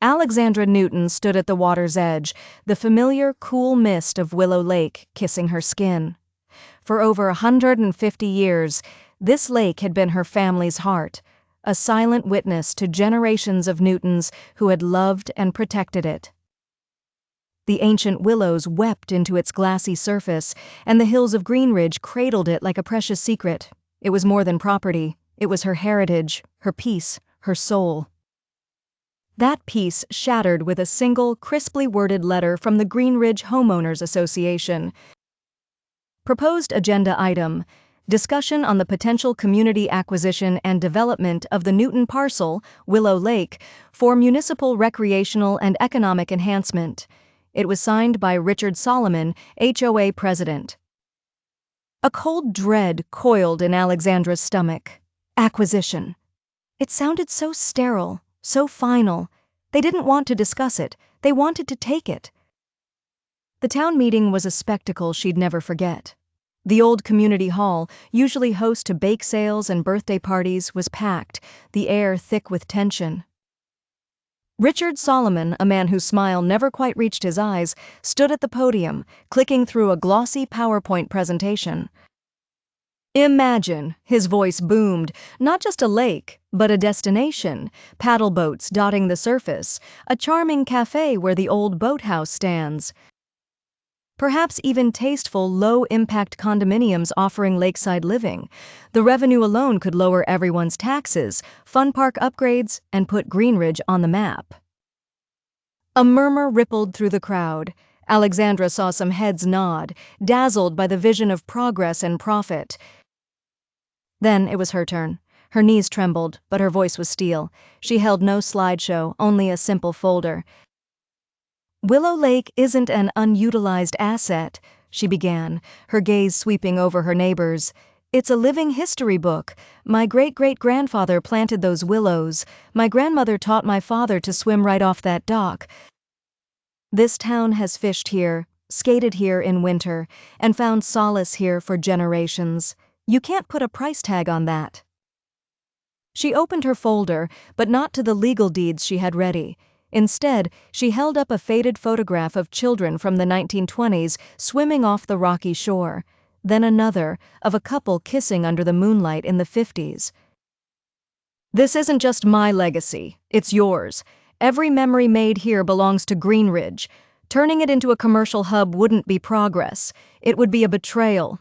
Alexandra Newton stood at the water's edge, the familiar, cool mist of Willow Lake kissing her skin. For over 150 years, this lake had been her family's heart, a silent witness to generations of Newtons who had loved and protected it. The ancient willows wept into its glassy surface, and the hills of Greenridge cradled it like a precious secret. It was more than property. It was her heritage, her peace, her soul. That peace shattered with a single, crisply worded letter from the Greenridge Homeowners Association. Proposed agenda item: discussion on the potential community acquisition and development of the Newton parcel, Willow Lake, for municipal recreational and economic enhancement. It was signed by Richard Solomon, HOA president. A cold dread coiled in Alexandra's stomach. Acquisition. It sounded so sterile, so final. They didn't want to discuss it. They wanted to take it. The town meeting was a spectacle she'd never forget. The old community hall, usually host to bake sales and birthday parties, was packed, the air thick with tension. Richard Solomon, a man whose smile never quite reached his eyes, stood at the podium, clicking through a glossy PowerPoint presentation. Imagine, his voice boomed, not just a lake, but a destination, paddle boats dotting the surface, a charming cafe where the old boathouse stands. Perhaps even tasteful, low-impact condominiums offering lakeside living. The revenue alone could lower everyone's taxes, fund park upgrades, and put Greenridge on the map. A murmur rippled through the crowd. Alexandra saw some heads nod, dazzled by the vision of progress and profit. Then it was her turn. Her knees trembled, but her voice was steel. She held no slideshow, only a simple folder. Willow Lake isn't an unutilized asset, she began, her gaze sweeping over her neighbors. It's a living history book. My great-great-grandfather planted those willows. My grandmother taught my father to swim right off that dock. This town has fished here, skated here in winter, and found solace here for generations. You can't put a price tag on that. She opened her folder, but not to the legal deeds she had ready. Instead, she held up a faded photograph of children from the 1920s swimming off the rocky shore, then another, of a couple kissing under the moonlight in the 50s. This isn't just my legacy, it's yours. Every memory made here belongs to Greenridge. Turning it into a commercial hub wouldn't be progress, it would be a betrayal.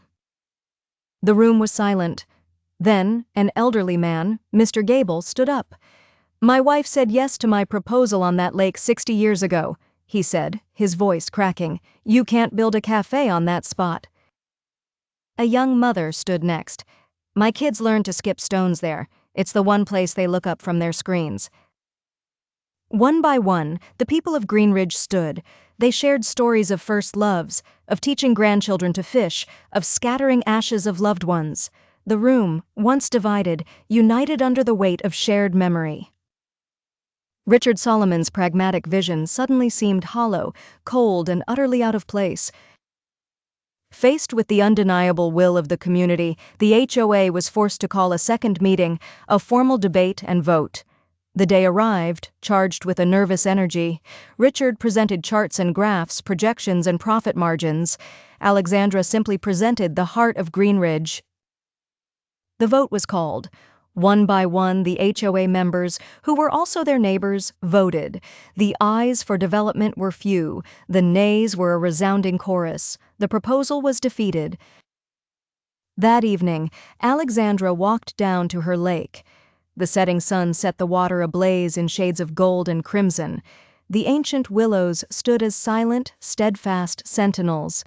The room was silent. Then, an elderly man, Mr. Gable, stood up. My wife said yes to my proposal on that lake 60 years ago, he said, his voice cracking. You can't build a cafe on that spot. A young mother stood next. My kids learned to skip stones there. It's the one place they look up from their screens. One by one, the people of Greenridge stood. They shared stories of first loves, of teaching grandchildren to fish, of scattering ashes of loved ones. The room, once divided, united under the weight of shared memory. Richard Solomon's pragmatic vision suddenly seemed hollow, cold, and utterly out of place. Faced with the undeniable will of the community, the HOA was forced to call a second meeting, a formal debate and vote. The day arrived, charged with a nervous energy. Richard presented charts and graphs, projections and profit margins. Alexandra simply presented the heart of Greenridge. The vote was called. One by one, the HOA members, who were also their neighbors, voted. The ayes for development were few. The nays were a resounding chorus. The proposal was defeated. That evening, Alexandra walked down to her lake. The setting sun set the water ablaze in shades of gold and crimson. The ancient willows stood as silent, steadfast sentinels.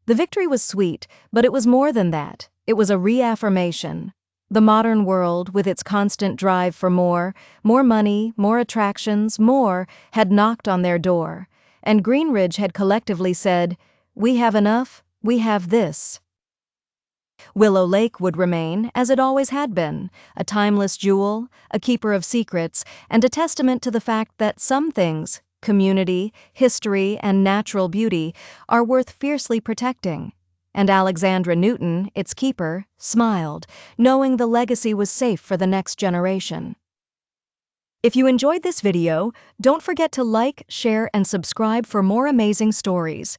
The victory was sweet, but it was more than that. It was a reaffirmation. The modern world, with its constant drive for more money, more attractions, more, had knocked on their door. And Greenridge had collectively said, "We have enough, we have this." Willow Lake would remain, as it always had been, a timeless jewel, a keeper of secrets, and a testament to the fact that some things, community, history, and natural beauty, are worth fiercely protecting. And Alexandra Newton, its keeper, smiled, knowing the legacy was safe for the next generation. If you enjoyed this video, don't forget to like, share, and subscribe for more amazing stories.